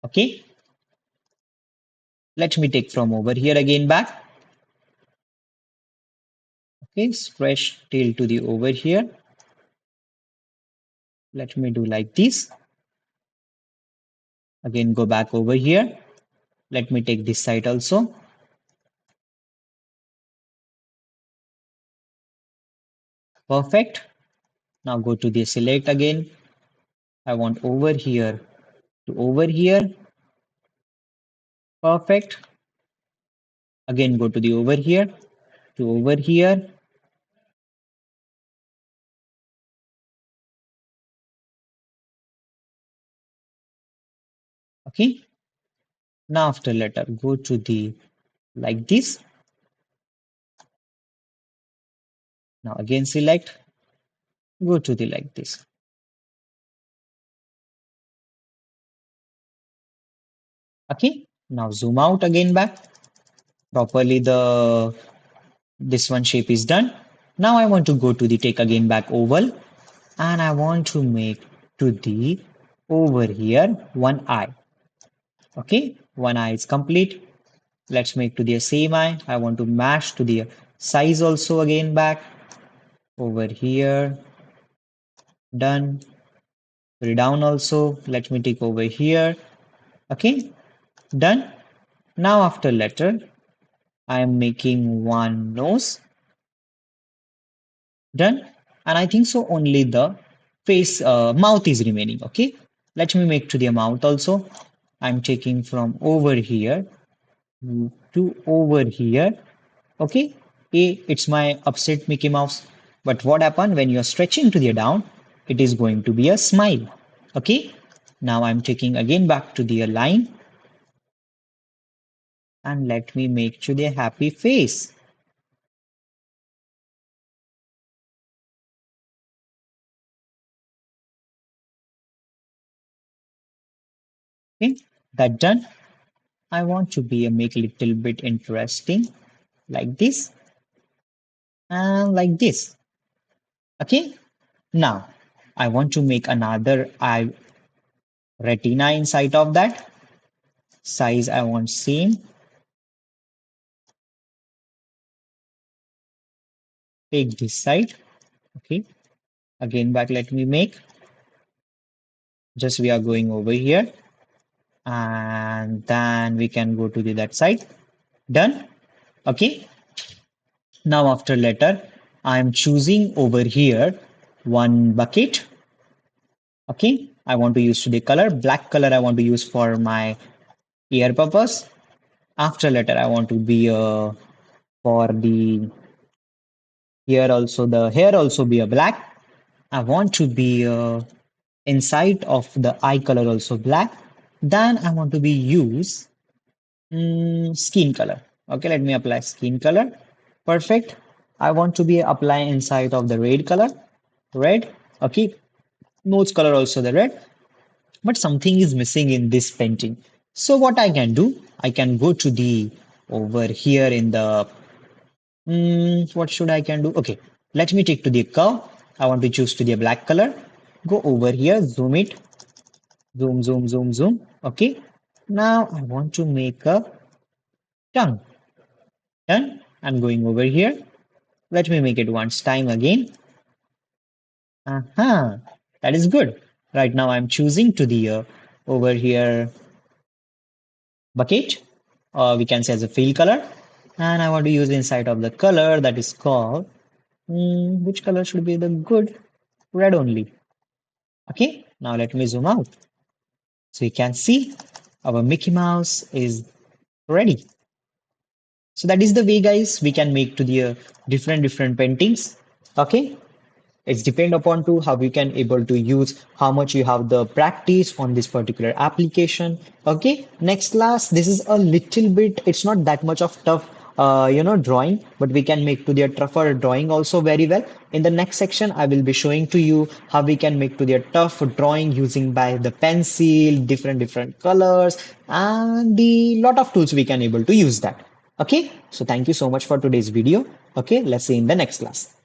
Okay, let me take from over here again back. Okay, stretch till to the over here. Let me do like this. Again, go back over here. Let me take this side also. Perfect. Now go to the select again. I want over here to over here. Perfect. Again, go to the over here to over here. Okay. Now after letter, go to the like this. Now again select, go to the like this. Okay. Now zoom out again back. Properly the this one shape is done. Now I want to go to the take again back oval and I want to make to the over here one eye. Okay. One eye is complete. Let's make to the same eye. I want to match to the size also again back over here. Done. Down also. Let me take over here. Okay. Done. Now after letter, I am making one nose. Done. And I think so only the face mouth is remaining. Okay. Let me make to the mouth also. I'm taking from over here to over here. Okay. It's my upset Mickey Mouse. But what happened when you're stretching to the down? It is going to be a smile. Okay. Now I'm taking again back to the line and let me make to the happy face. Okay. That done. I want to be a make little bit interesting like this and like this. Okay. Now I want to make another eye retina inside of that. Size I want same. Take this side. Okay. Again back let me make. Just we are going over here and then we can go to the that side. Done. Okay. Now after letter I am choosing over here one bucket. Okay. I want to use the color. Black color I want to use for my ear purpose. After letter I want to be for the here also the hair also be a black. I want to be inside of the eye color also black. Then I want to be use skin color. Okay, let me apply skin color. Perfect. I want to be apply inside of the red color. Red. Okay. Nose color also the red. But something is missing in this painting. So what I can do, I can go to the over here in the what should I can do? Okay, let me take to the curve. I want to choose to the black color. Go over here, zoom it, zoom, zoom, zoom, zoom. Okay. Now I want to make a tongue. Done. I'm going over here. Let me make it once time again. Aha, that is good. Right now I'm choosing to the over here bucket, or we can say as a fill color. And I want to use inside of the color that is called, which color should be the good? Red only. Okay, now let me zoom out. So you can see our Mickey Mouse is ready. So that is the way, guys, we can make to the different paintings. Okay, it's depend upon to how you can able to use how much you have the practice on this particular application. Okay, next class, this is a little bit, it's not that much of tough drawing, but we can make to the tougher drawing also very well. In the next section I will be showing to you how we can make to the tough drawing using by the pencil, different colors, and the lot of tools we can able to use that. Okay, so thank you so much for today's video. Okay, let's see in the next class.